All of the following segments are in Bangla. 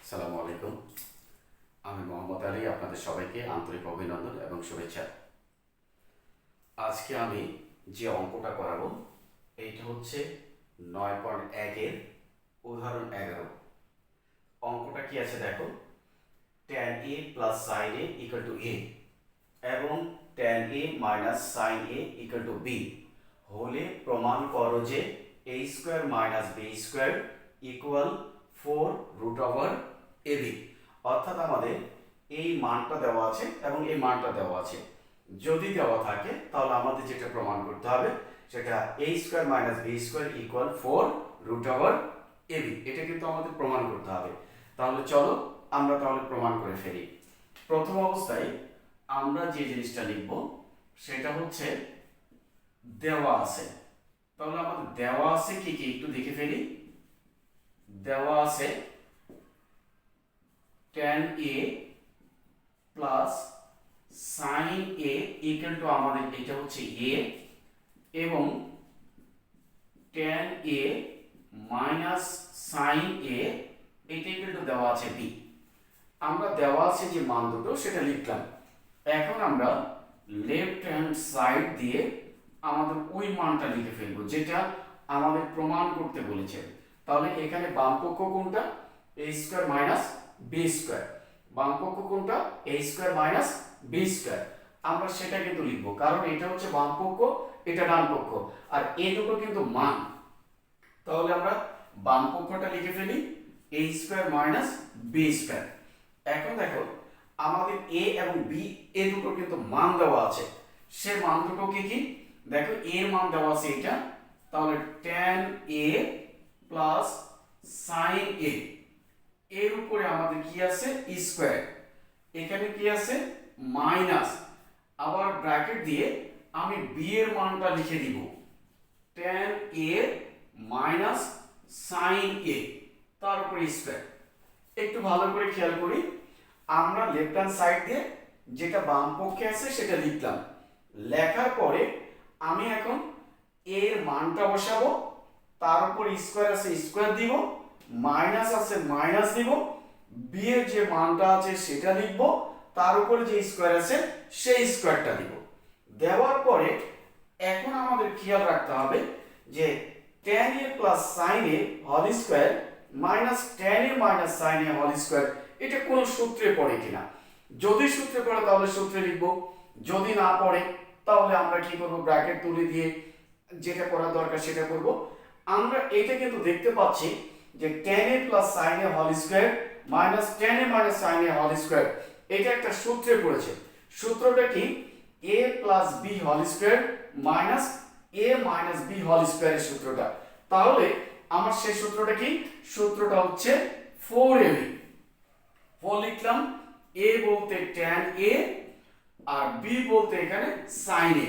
আসসালামু আলাইকুম। আমি মোহাম্মদ আলী, আপনাদের সবাইকে আন্তরিক অভিনন্দন এবং শুভেচ্ছা। আজকে আমি যে অঙ্কটা করাবো এইটা হচ্ছে 9.1-এর উদাহরণ 11। অঙ্কটা কি আছে দেখো, tan a plus sin a equal to a এবং tan a minus sin a equal to b হলে প্রমাণ করো যে a square minus b square equal 4√ab। অর্থাৎ আমাদের এই মানটা দেওয়া আছে এবং এই মানটা দেওয়া আছে। যদি দেওয়া থাকে তাহলে আমাদের যেটা প্রমাণ করতে হবে সেটা a square minus b square equal 4√ab। এটা কিন্তু আমাদের প্রমাণ করতে হবে। তাহলে চলো আমরা তাহলে প্রমাণ করে ফেলি। প্রথম অবস্থায় আমরা যে জিনিসটা লিখব সেটা হচ্ছে দেওয়া আছে। তাহলে আমাদের দেওয়া আছে কি কি একটু দেখে ফেলি। দেওয়া আছে tan a plus sin a equal to আমাদের এটা হচ্ছে a এবং tan a minus sin a এটা ইকুয়াল টু দেওয়া আছে b। আমরা দেওয়া আছে যে মান দুটো সেটা লিখলাম। এখন আমরা লেফট হ্যান্ড সাইড দিয়ে আমাদের ওই মানটা লিখে ফেলবো যেটা আমাদের প্রমাণ করতে বলেছে। তাহলে এখানে বাম পক্ষ কোনটা, a square minus b square. বাম পক্ষ কোনটা, a square minus b square. আমরা সেটা কিন্তু লিখবো কারণ এটা হচ্ছে বাম পক্ষ, এটা ডান পক্ষ, আর এই দুটো কিন্তু মান। তাহলে আমরা বাম পক্ষটা লিখে ফেলি a square minus b square. এখন দেখো আমাদের a এবং b এই দুটো কিন্তু মান দেওয়া আছে। সে মান দুটো কি কি দেখো, a এর মান দেওয়া আছে এটা, তাহলে tan a plus sin a এর উপরে আমাদের কি আছে স্কয়ার, এখানে কি আছে মাইনাস, আবার ব্র্যাকেট দিয়ে আমি b এর মানটা লিখে দিব tan a minus sin a তার উপরে স্কয়ার। একটু ভালো করে খেয়াল করি, আমরা লেফট হ্যান্ড সাইড দিয়ে যেটা বাম পক্ষে আছে সেটা লিখলাম। লেখার পরে আমি এখন এর মানটা বসাবো, তার উপর স্কয়ার আছে স্কয়ার দিব, মাইনাস আছে মাইনাস দিব, বি এর যে মানটা আছে সেটা লিখব, তার উপরে যে স্কয়ার আছে সেই স্কয়ারটা দিব। দেওয়ার পরে এখন আমাদের খেয়াল রাখতে হবে যে tan a plus sin a whole square minus tan a minus sin a whole square এটা কোন সূত্রে পড়ে কিনা। যদি সূত্রে পড়ে তাহলে সূত্রে লিখব, যদি না পড়ে তাহলে আমরা কি করব, ব্র্যাকেট তুলে দিয়ে যেটা করা দরকার সেটা করব। আমরা এটা কিন্তু দেখতে পাচ্ছি যে tan a plus sin a whole square minus tan a minus sin a whole square এটা একটা সূত্রে পড়েছে। সূত্রটা কি, a plus b whole square minus a minus b whole স্কয়ারের সূত্রটা। তাহলে আমার সেই সূত্রটা কি, সূত্রটা হচ্ছে 4ab। 4 লিখলাম, a বলতে tan a আর b বলতে এখানে sin a।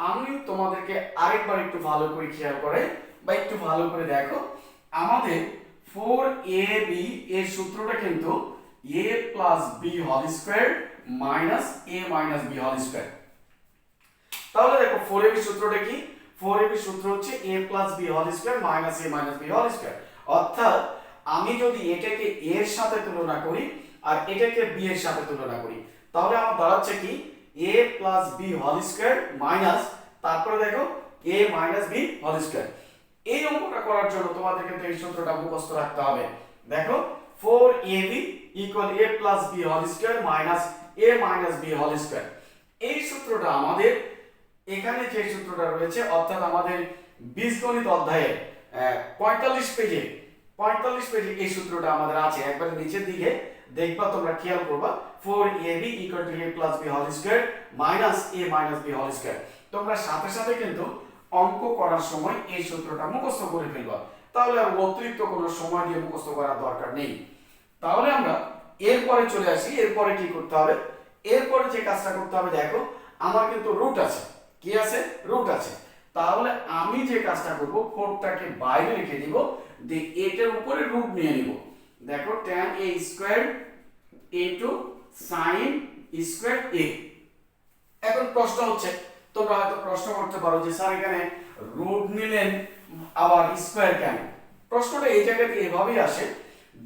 আমি তোমাদেরকে আরেকবার একটু ভালো করে খেয়াল করে বা একটু ভালো করে দেখো, আমাদের 4ab এর সূত্রটা কিন্তু a plus b whole square minus a minus b whole square. তাহলে দেখো 4ab সূত্রটা কি, 4ab সূত্র হচ্ছে a plus b whole square minus a minus b whole square. অর্থাৎ আমি যদি এটাকে a এর সাথে তুলনা করি আর এটাকে b এর সাথে তুলনা করি তাহলে আমার দাঁড়াচ্ছে কি a plus b whole square minus তারপরে দেখো a minus b whole square. এই অঙ্কটা করার জন্য তোমাদের কিন্তু এই সূত্রটা মুখস্থ রাখতে হবে। দেখো 4ab equal a plus b whole square minus a minus b whole square. এই সূত্রটা আমাদের এখানে যে সূত্রটা রয়েছে অর্থাৎ আমাদের বীজগণিত অধ্যায়ে 45 পেজে এই সূত্রটা আমাদের আছে। একবার নিচের দিকে দেখবা, তোমরা খেয়াল করবা 4ab equal to a plus b whole square minus a minus b whole square. তোমরা সাথে সাথে কিন্তু অঙ্ক করার সময় এই সূত্রটা মুখস্থ করে ফেলবা, তাহলে আর অতিরিক্ত কোনো সময় দিয়ে মুখস্থ করার দরকার নেই। তাহলে আমরা এরপরে চলে আসি, এরপরে কি করতে হবে, এরপরে যে কাজটা করতে হবে দেখো আমার কিন্তু রুট আছে, কি আছে রুট আছে। তাহলে আমি যে কাজটা করব 4টাকে বাইরে রেখে দিব, দিয়ে এটার উপরে রুট নিয়ে নিব। দেখো tan a square into sin square a। এখন প্রশ্ন হচ্ছে, তোমরা হয়তো প্রশ্ন করতে পারো যে স্যার এখানে রুট নিলেন আবার স্কয়ার কেন। প্রশ্নটা এই জায়গাতে এভাবেই আসে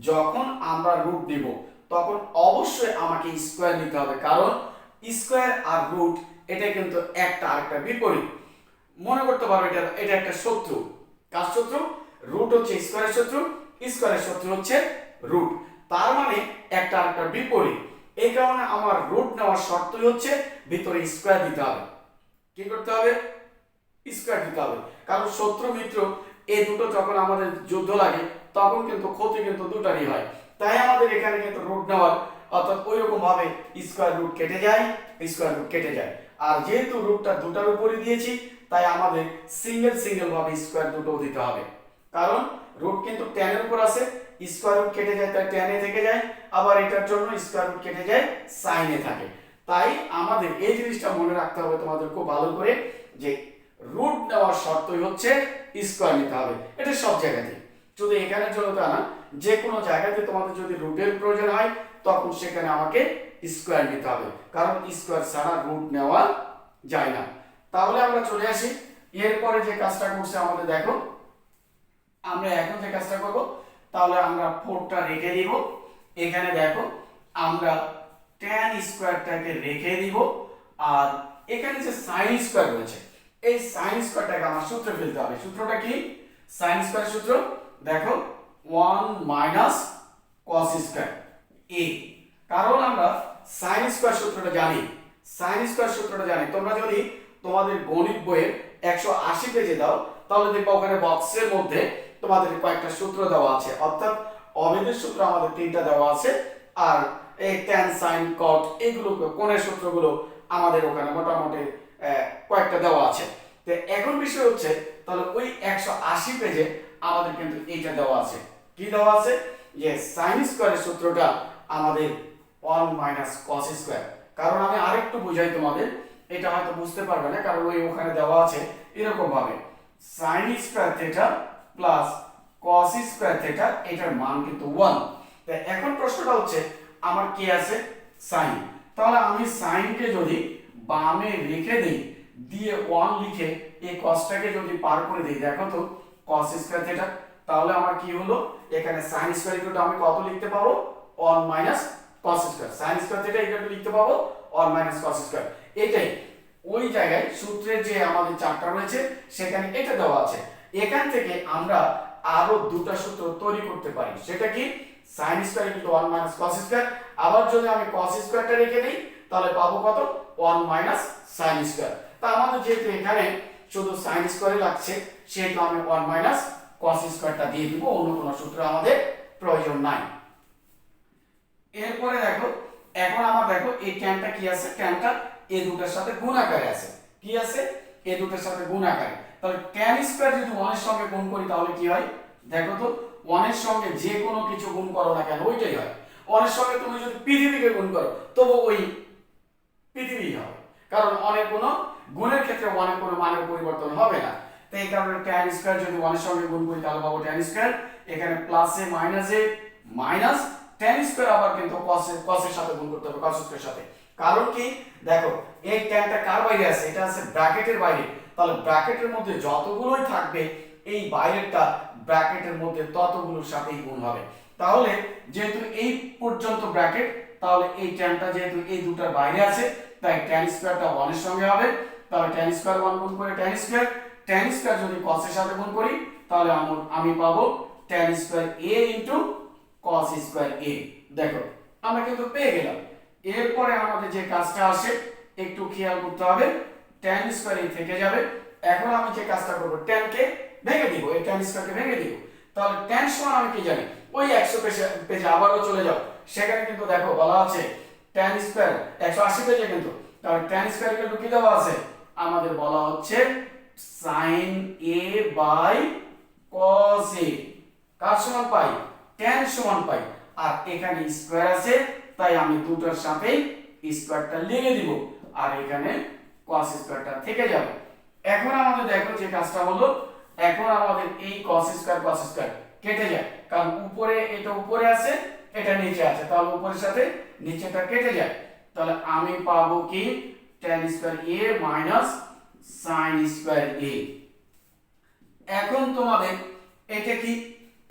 যখন আমরা রুট নিব তখন অবশ্যই আমাকে স্কোয়ার নিতে হবে, কারণ স্কোয়ার আর রুট এটা কিন্তু একটা আরেকটা বিপরীত। মনে করতে পারো এটা এটা একটা শত্রু। কার শত্রু? রুট হচ্ছে স্কোয়ারের শত্রু, স্কোয়ারের শত্রু হচ্ছে রুট। তার মানে একটা আরেকটা বিপরীত। এই কারণে আমার রুট নেওয়ার শর্তই হচ্ছে ভিতরে স্কোয়ার দিতে হবে। কি করতে হবে? স্কোয়ার দিতে হবে, কারণ শত্রু মিত্র এই দুটো যখন আমাদের যুদ্ধ লাগে তখন কিন্তু ক্ষতি কিন্তু দুটারই হয়। তাই আমাদের এখানে কিন্তু রুট নেওয়ার, অর্থাৎ ওই রকম ভাবে স্কোয়ার রুট কেটে যায়, স্কোয়ার রুট কেটে যায়। আর যেহেতু রুটটা দুটার উপরে দিয়েছি তাই আমাদের সিঙ্গেল ভাবে স্কোয়ার দুটো দিতে হবে, কারণ রুট কিন্তু tan এর উপর আছে, স্কোয়ার রুট কেটে যায় তাই tan এ থেকে যায়, আবার এটার জন্য স্কোয়ার রুট কেটে যায় sin এ থাকে। তাই আমাদের এই জিনিসটা মনে রাখতে হবে তোমাদের খুব ভালো করে, যে রুট নেওয়ার শর্তই হচ্ছে স্কোয়ার নিতে হবে। এটা সব জায়গাতে, শুধু এখানের জন্য তা না, যে কোনো জায়গাতে তোমাদের যদি রুটের প্রয়োজন হয় তখন সেখানে আমাকে স্কোয়ার নিতে হবে, কারণ স্কোয়ার ছাড়া রুট নেওয়া যায় না। তাহলে আমরা চলে আসি এরপরে যে কাজটা করছে আমাদের, দেখো আমরা এখন যে কাজটা করব, তাহলে আমরা 4টা রেখে দিব এখানে। দেখো আমরা tan স্কয়ারটাকে রেখে দিব, আর এখানে যে sin স্কয়ার রয়েছে এই sin স্কয়ারটাকে আমার সূত্রে ফেলতে হবে। সূত্রটা কি? sin স্কয়ার সূত্র দেখো 1 cos স্কয়ার a, কারণ আমরা sin স্কয়ার সূত্রটা জানি। sin স্কয়ার সূত্রটা জানি, তোমরা যদি তোমাদের গণিত বইয়ের 180 পেজে দাও তাহলে দেখবা ওখানে বক্সের মধ্যে তোমাদের কয়েকটা সূত্র দেওয়া আছে, অর্থাৎ অভেদের সূত্র আমাদের 3টা দেওয়া আছে, আর এই tan sin cot এগুলো কোণের সূত্রগুলো আমাদের ওখানে মোটামুটি কয়েকটা দেওয়া আছে। তো এখন বিষয় হচ্ছে তাহলে ওই 180 পেজে আমাদের কিন্তু এইটা দেওয়া আছে। কি দেওয়া আছে? যে sin স্কয়ারের সূত্রটা আমাদের 1 cos স্কয়ার। কারণ আমি আরেকটু বুঝাই তোমাদের, এটা হয়তো বুঝতে পারবে না, কারণ ওই ওখানে দেওয়া আছে এরকম ভাবে sin square theta plus cos square theta, এটার মান কিন্তু 1। তো এখন প্রশ্নটা হচ্ছে আমার কি আছে? sin। তাহলে আমি sin কে যদি বামে রেখে দেই, দিয়ে 1 লিখে এই cosটাকে যদি পার করে দেই, দেখো তো cos স্কয়ার থিটা, তাহলে আমার কি হলো? এখানে sin স্কয়ার ইকুয়াল আমি কত লিখতে পাবো? 1 cos square. sin square theta equal লিখতে পাবো 1 cos স্কয়ার। এটাই ওই জায়গায় সূত্রের যে আমাদের চারটা রয়েছে সেখানে এটা দেওয়া আছে। এখান থেকে আমরা আরো দুটো সূত্র তৈরি করতে পারি। সেটা কি? sin square equal 1 cos square. আবার যদি আমি cos স্কয়ারটা রেখে দেই তাহলে পাবো কত? 1 sin স্কয়ার। তা আমাদের যেহেতু এখানে শুধু sin স্কয়ারই লাগছে, সেহেতু আমি 1 cos স্কয়ারটা দিয়ে দিব, অন্য কোনো সূত্র আমাদের প্রয়োজন নাই। এরপরে দেখো এখন আমার দেখো এই ট্যানটা কি আছে? ট্যানটা এই দুটোর সাথে গুণ আকারে আছে। কি আছে? এই দুটোর সাথে গুণ আকারে। তাহলে tan স্কয়ার যদি 1 এর সঙ্গে গুণ করি তাহলে কি হয়? দেখো তো 1 এর সঙ্গে যে কোনো কিছু গুণ করো না কেন ওইটাই হয়। 1 এর সঙ্গে তুমি যদি পৃথিবীকে গুণ করো তবু ওই পৃথিবী হবে, কারণ অনেক কোনো গুণের ক্ষেত্রে 1 এর কোনো মানের পরিবর্তন হবে না। তাই এই কারণে tan স্কয়ার যদি 1 এর সঙ্গে গুণ করি তাহলে পাবো tan স্কয়ার, এখানে প্লাসে মাইনাসে মাইনাস tan স্কয়ার, আবার কিন্তু cos এর সাথে গুণ করতে হবে, cos স্কয়ারের সাথে। কারণ কি? দেখো এই ট্যানটা কার বাইরে আছে? এটা আছে ব্র্যাকেটের বাইরে। তাহলে ব্র্যাকেটের মধ্যে যতগুলোই থাকবে এই বাইরেরটা ব্র্যাকেটের মধ্যে ততগুলোর সাথেই গুণ হবে। তাহলে যেহেতু এই পর্যন্ত ব্র্যাকেট, তাহলে এই ট্যানটা যেহেতু এই দুটার বাইরে আছে তাই tan স্কয়ারটা 1 এর সঙ্গে হবে। তাহলে tan স্কয়ার 1 গুণ করে tan স্কয়ার যদি cos এর সাথে গুণ করি তাহলে আমি পাবো tan square a cos square a। দেখো আমরা কিন্তু পেয়ে গেলাম। এরপরে আমাদের যে কাজটা আসে একটু খেয়াল করতে হবে, tan স্কয়ার এই থেকে যাবে। এখন আমি যে কাজটা করব, tan কে ভেঙে দিব, এই tan স্কয়ারকে ভেঙে দিব। তাহলে tan সমান আমি কি জানি? ওই 100 পেজে আবারও চলে যাও, সেখানে কিন্তু দেখো বলা আছে tan স্কয়ার 180 পেজে কিন্তু। তাহলে tan স্কয়ার কে কি দেওয়া আছে? আমাদের বলা হচ্ছে sin a cos a। কার সমান পাই? tan সমান পাই। আর এখানে স্কয়ার আছে তাই আমি দুটোর সাথে স্কয়ারটা লিখে দিব, আর এখানে cos স্কয়ারটা থেকে যাবে। এখন আমাদের দেখো যে কাজটা হলো, এখন আমাদের এই cos স্কয়ার কেটে যায়, কারণ উপরে এটা উপরে আছে এটা নিচে আছে, তাহলে উপরের সাথে নিচেটা কেটে যায়। তাহলে আমি পাবো কি? tan square a sin square a। এখন তোমাদের এটা কি?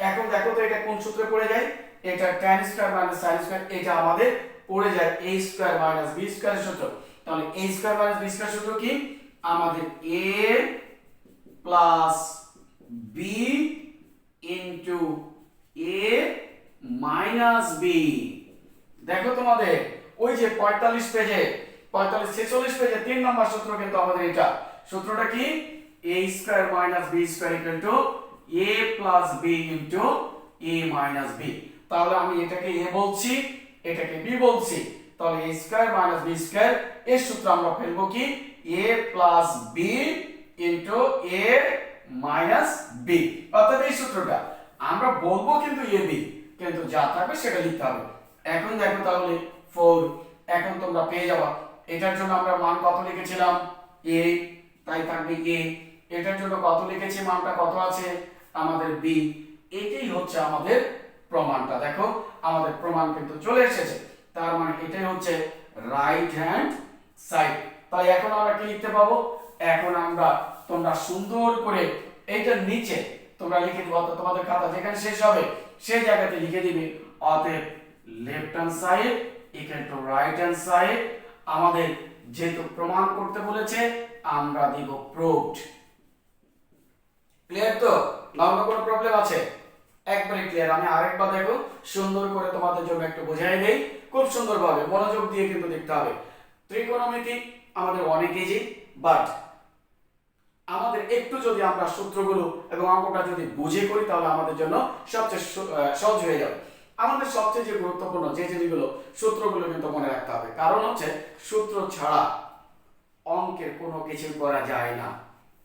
এখন দেখো তো এটা কোন সূত্রে পড়ে যায়? এটা tan square minus sin square, এটা আমাদের পড়ে যায় a স্কয়ার মাইনাস b স্কয়ারের সূত্র। তাহলে a square minus b square সূত্র কি? আমাদের a plus b into a minus b। দেখো তোমাদের ওই যে 45 পেজে 46 পেজে 3 নম্বর সূত্র কিন্তু আমাদের এটা। সূত্রটা কি? a square minus b square equal to a plus b into a minus b। তাহলে আমি এটাকে a বলছি, এটাকে b বলছি। তাহলে a square minus b square এর সূত্র আমরা ফেলবো কি? a plus b into a minus b। অর্থাৎ এই সূত্রটা আমরা বলবো কিন্তু ab, কিন্তু যা থাকবে সেটা লিখতে হবে। এখন দেখো তাহলে 4, এখন তোমরা পেয়ে যাবা। এটার জন্য আমরা মান কত লিখেছিলাম? a, তাই থাকবে a। এটার জন্য কত লিখেছি? মানটা কত আছে আমাদের b। এটাই হচ্ছে আমাদের প্রমাণটা। দেখো আমাদের প্রমাণ কিন্তু চলে এসেছে। তার মানে এটাই হচ্ছে রাইট হ্যান্ড সাইড। তাই এখন আমরা কি লিখতে পাবো? এখন আমরা তোমরা সুন্দর করে এইটার নিচে তোমরা লিখে দিবা, তোমাদের খাতা যেখানে শেষ হবে সেই জায়গাতে লিখে দিবে অতএব left hand side equal to right hand side. আমাদের যেহেতু প্রমাণ করতে বলেছে আমরা দিব প্রুভড। ক্লিয়ার তো? না অন্য কোনো প্রবলেম আছে? একবারে ক্লিয়ার। আমি আরেকবার দেখো সুন্দর করে তোমাদের জন্য একটু বোঝাই দেই, খুব সুন্দরভাবে মনোযোগ দিয়ে কিন্তু দেখতে হবে। ত্রিকোণমিতি আমাদের অনেক ইজি, বাট আমাদের একটু যদি আমরা সূত্রগুলো এবং অঙ্কটা যদি বুঝে করি তাহলে আমাদের জন্য সবচেয়ে সহজ হয়ে যাবে। আমাদের সবচেয়ে যে গুরুত্বপূর্ণ যে জিনিসগুলো সূত্রগুলো কিন্তু মনে রাখতে হবে, কারণ হচ্ছে সূত্র ছাড়া অঙ্কের কোনো কিছু করা যায় না।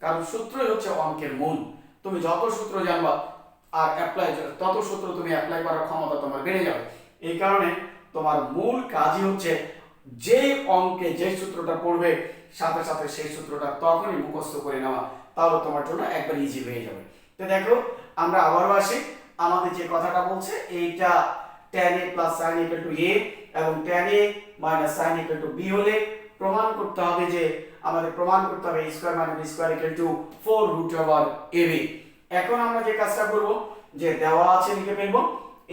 কারণ সূত্রই হচ্ছে অঙ্কের মূল। তুমি যত সূত্র জানবা আর অ্যাপ্লাই তত সূত্র তুমি অ্যাপ্লাই করার ক্ষমতা তোমার বেড়ে যাবে। এই কারণে তোমার মূল কাজই হচ্ছে যে অঙ্কে যে সূত্রটা পড়বে সাথে সাথে সেই সূত্রটা তখনই মুখস্থ করে নেওয়া, তাহলে তোমার জন্য একবার ইজি হয়ে যাবে। তো দেখো আমরা আবারও আসি। আমাদের যে কথাটা বলছে এইটা tan a plus sin a equal to a এবং tan a minus sin a equal to b হলে প্রমাণ করতে হবে যে আমাদের প্রমাণ করতে হবে a square minus b square equal to 4 root over ab। এখন আমরা যে কাজটা করব যে দেওয়া আছে লিখে ফেলবো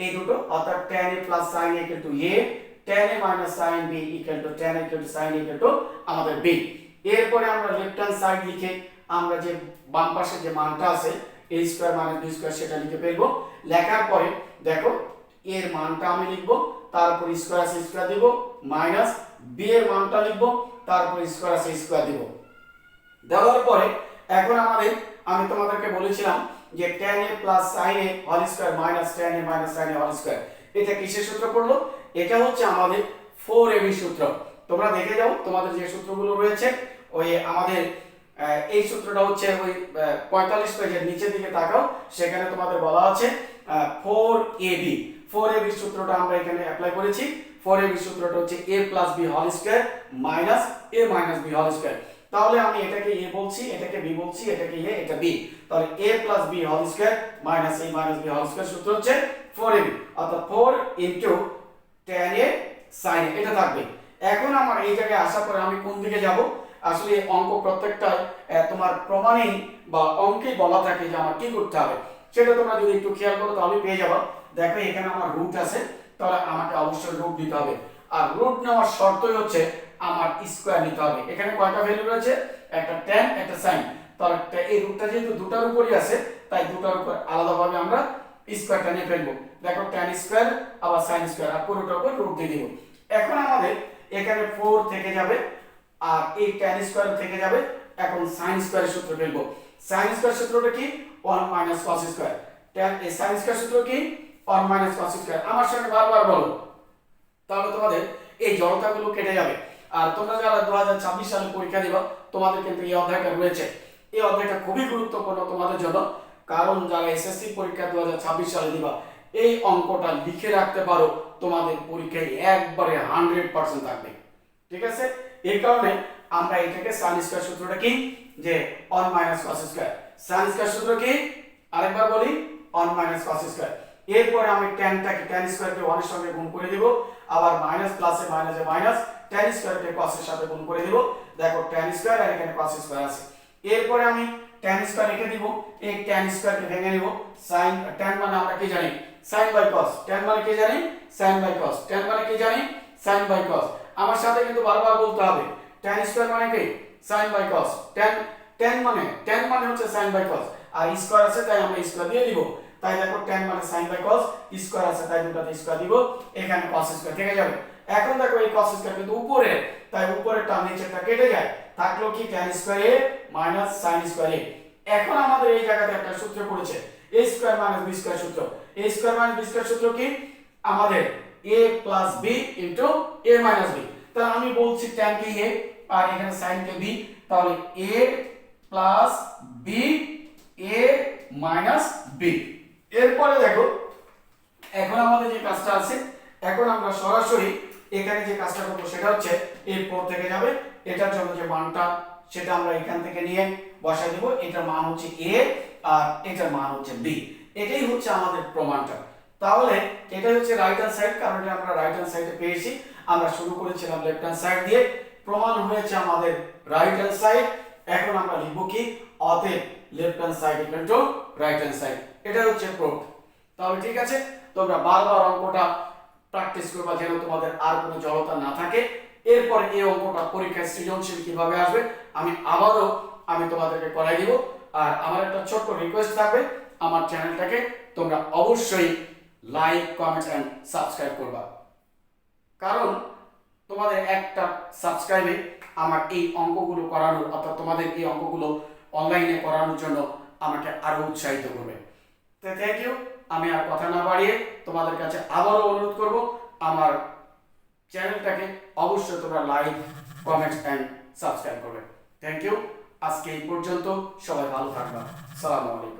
এই দুটো, অর্থাৎ tan a plus sin a equal to a, tan a minus sin b equal to tan a equal to sin a equal to আমাদের b। এরপরে আমরা লেফট হ্যান্ড সাইড লিখে আমরা যে বাম পাশে যে মানটা আছে a square minus b square সেটা লিখে ফেলবো। লেখার পরে দেখো এর মানটা আমি লিখবো, তারপর স্কয়ার আছে স্কয়ার দিব, মাইনাস b এর মানটা লিখবো, তারপর স্কয়ার আছে স্কয়ার দিব। দেওয়ার পরে এখন আমি তোমাদেরকে বলেছিলাম যে tan a plus sin a whole square minus tan a minus sin a whole square, এটা কিসের সূত্র পড়লো? এটা হচ্ছে আমাদের 4ab সূত্র। তোমরা দেখে যাও তোমাদের যে সূত্রগুলো রয়েছে, ওই আমাদের এই সূত্রটা হচ্ছে ওই 45 পেজের নিচের দিকে তাকাও, সেখানে তোমাদের বলা আছে 4ab। 4ab সূত্রটা আমরা এখানে অ্যাপ্লাই করেছি। 4ab সূত্রটা হচ্ছে a plus b whole square minus a minus b whole square. তাহলে আমি এটাকে a বলছি, এটাকে b বলছি, এটাকে a, এটা b। তাহলে a plus b whole square minus a minus b whole square সূত্র হচ্ছে 4ab, অর্থাৎ 4 into tan a sin a, এটা থাকবে। এখন আমার এই জায়গায় আসার পরে আমি কোন দিকে যাব? আসলে অঙ্ক প্রত্যেকটা তোমার প্রমাণেই বা অঙ্কেই বলা থাকে যে আমার কি করতে হবে, সেটা তোমরা যদি একটু খেয়াল করো তাহলে পেয়ে যাবে। দেখো এখানে আমার রুট আছে, তাহলে আমাকে অবশ্যই রুট নিতে হবে। আর রুট নেওয়ার শর্তই হচ্ছে আমার স্কয়ার নিতে হবে। এখানে কয়টা ভ্যালু রয়েছে? একটা tan একটা sin। তাহলে এই রুটটা যেহেতু দুটার উপরই আছে তাই দুটার উপর আলাদাভাবে আমরা স্কয়ারটা নিয়ে ফেলবো। দেখো tan স্কয়ার আবার sin স্কয়ার আর পুরোটার উপর রুট দিয়ে দিব। এখন আমাদের এখানে 4 থেকে যাবে আর এই tan স্কয়ার থেকে যাবে। এখন sin স্কয়ারের সূত্র ফেলবো। sin স্কয়ার সূত্রটা কি? 1 minus cos স্কয়ার। tan এই sin স্কয়ার সূত্র কি? 1 minus cos স্কয়ার। আমার সঙ্গে বারবার বলো, তাহলে তোমাদের এই জড়তাগুলো কেটে যাবে। আর তোমরা যারা 2026 সালে পরীক্ষা দিবা তোমাদের কিন্তু এই অধ্যায়টা রয়েছে। এই অধ্যায়টা খুবই গুরুত্বপূর্ণ তোমাদের জন্য, কারণ যারা এসএসসি পরীক্ষা 2026 সালে দিবা এই অঙ্কটা লিখে রাখতে পারো, তোমাদের পরীক্ষায় একবারে 100% থাকবে। ঠিক আছে? এই কারণে আমরা এটাকে sin স্কয়ার সূত্রটা কি যে 1 minus cos square. sin square সূত্র কি? আরেকবার বলি 1 minus cos স্কয়ার। এরপরে আমি tanটাকে tan স্কয়ারকে 1 এর সঙ্গে গুণ করে দিব, আবার মাইনাস প্লাসে মাইনাসে মাইনাস tan স্কয়ারকে cos এর সাথে গুণ করে দিব। দেখো tan স্কয়ার আর এখানে cos স্কয়ার আছে। এরপরে আমি tan স্কয়ার রেখে দিব, এই tan স্কয়ারকে ভেঙে নিব। sin tan মানে আমরা কি জানি? sin বাই cos, tan মানে কি জানি sin বাই cos, tan মানে কি জানি sin বাই cos। আমার সাথে কিন্তু বারবার বলতে হবে tan স্কয়ার মানে কি sin বাই cos, tan মানে হচ্ছে sin বাই cos, আর স্কয়ার আছে তাই আমরা স্কয়ার দিয়ে দিব। তাই দেখো tan মানে sin বাই cos, স্কয়ার আছে তাই দুটোতে স্কয়ার দিব, এখানে cos স্কয়ার থেকে যাবে। এখন দেখো এই cos স্কয়ার কিন্তু উপরে, তাই উপরেরটা নিচেরটা কেটে যায়, থাকলো কি tan square a minus sin square a। এখন আমাদের এই জায়গাতে একটা সূত্র পড়েছে a square minus b square সূত্র। a square minus b square সূত্র কি আমাদের a plus b into a minus b। তাহলে আমি বলছি tan কে a আর এখানে sin কে b, তাহলে a plus b a minus b। এরপরে দেখো এখন আমাদের যে কাজটা আছে, এখন আমরা সরাসরি এখানে যে কাজটা করব সেটা হচ্ছে এই 4 থেকে যাবে, এটার জন্য যে মানটা সেটা আমরা এখান থেকে নিয়ে বসাই দেব। এটার মান হচ্ছে a আর এটার মান হচ্ছে b। এটাই হচ্ছে আমাদের প্রমাণটা। তাহলে এটা হচ্ছে রাইট হ্যান্ড সাইড, কারণ এটা আমরা রাইট হ্যান্ড সাইডে পেয়েছি। আমরা শুরু করেছিলাম লেফট হ্যান্ড সাইড দিয়ে, প্রমাণ হয়েছে আমাদের রাইট হ্যান্ড সাইড। এখন আমরা লিখব কি অতএব left hand side equal to right hand side, এটা হচ্ছে প্রুফ। তাহলে ঠিক আছে, তোমরা বারবার অঙ্কটা প্র্যাকটিস করবা যেন তোমাদের আর কোনো জড়তা না থাকে। এরপর এই অঙ্কটা পরীক্ষায় সৃজনশীল কিভাবে আসবে আমি তোমাদেরকে করাই দিব। আর আমার একটা ছোট্ট রিকোয়েস্ট থাকবে, আমার চ্যানেলটাকে তোমরা অবশ্যই লাইক কমেন্ট এন্ড সাবস্ক্রাইব করবা, কারণ তোমাদের একটা সাবস্ক্রাইবে আমার এই অঙ্কগুলো করানোর অর্থাৎ তোমাদের এই অঙ্কগুলো অনলাইনে করানোর জন্য আমাকে আরো উৎসাহিত করবে। তো থ্যাংক ইউ। আমি আর কথা না বাড়িয়ে তোমাদের কাছে আবারও অনুরোধ করব, আমার চ্যানেলটাকে অবশ্যই তোমরা লাইক কমেন্ট এন্ড সাবস্ক্রাইব করবে। Thank you. আজকে এই পর্যন্ত, সবাই ভালো থাকবা। আসসালামু আলাইকুম।